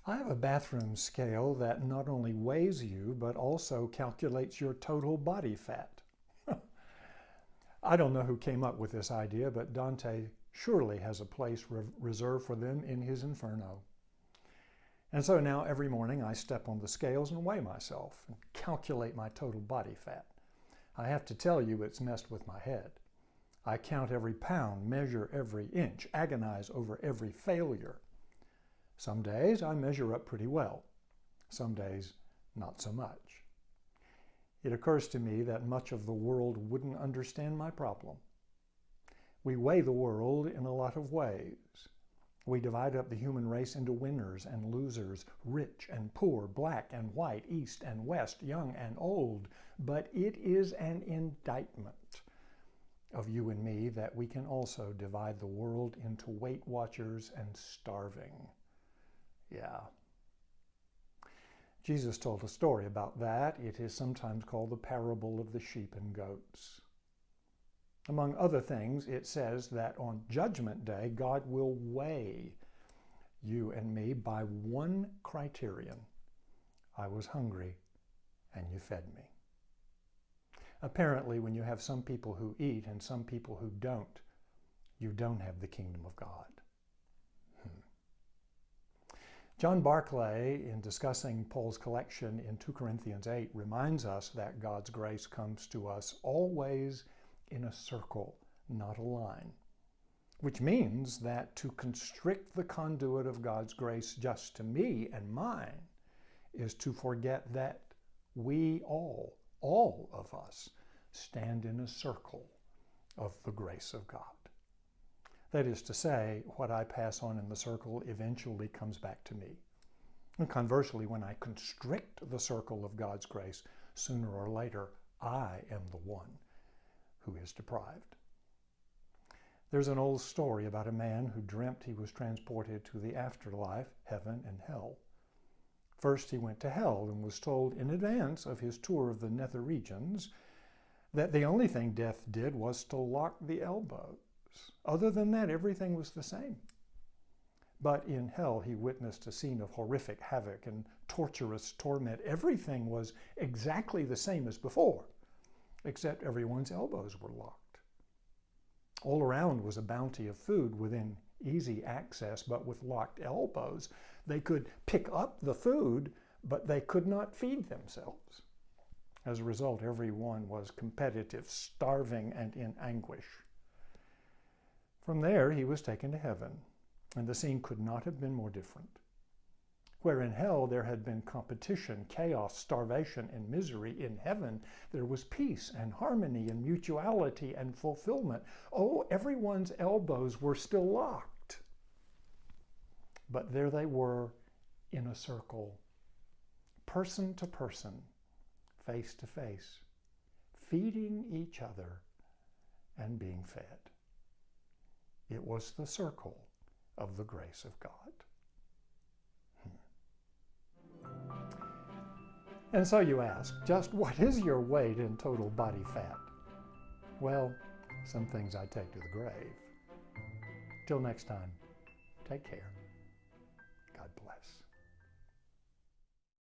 I have a bathroom scale that not only weighs you, but also calculates your total body fat. I don't know who came up with this idea, but Dante surely has a place reserved for them in his Inferno. And so now every morning I step on the scales and weigh myself and calculate my total body fat. I have to tell you, it's messed with my head. I count every pound, measure every inch, agonize over every failure. Some days I measure up pretty well. Some days not so much. It occurs to me that much of the world wouldn't understand my problem. We weigh the world in a lot of ways. We divide up the human race into winners and losers, rich and poor, black and white, east and west, young and old. But it is an indictment of you and me that we can also divide the world into Weight Watchers and starving. Yeah. Jesus told a story about that. It is sometimes called the parable of the sheep and goats. Among other things, it says that on Judgment Day, God will weigh you and me by one criterion. I was hungry, and you fed me. Apparently, when you have some people who eat and some people who don't, you don't have the kingdom of God. John Barclay, in discussing Paul's collection in 2 Corinthians 8, reminds us that God's grace comes to us always in a circle, not a line, which means that to constrict the conduit of God's grace just to me and mine is to forget that we all of us, stand in a circle of the grace of God. That is to say, what I pass on in the circle eventually comes back to me. And conversely, when I constrict the circle of God's grace, sooner or later, I am the one who is deprived. There's an old story about a man who dreamt he was transported to the afterlife, heaven and hell. First, he went to hell and was told in advance of his tour of the nether regions that the only thing death did was to lock the elbows. Other than that, everything was the same. But in hell, he witnessed a scene of horrific havoc and torturous torment. Everything was exactly the same as before, except everyone's elbows were locked. All around was a bounty of food within easy access, but with locked elbows, they could pick up the food, but they could not feed themselves. As a result, everyone was competitive, starving, and in anguish. From there, he was taken to heaven, and the scene could not have been more different. Where in hell there had been competition, chaos, starvation, and misery, in heaven there was peace and harmony and mutuality and fulfillment. Oh, everyone's elbows were still locked. But there they were in a circle, person to person, face to face, feeding each other and being fed. It was the circle of the grace of God. And so you ask, just what is your weight in total body fat? Well, some things I take to the grave. Till next time, take care.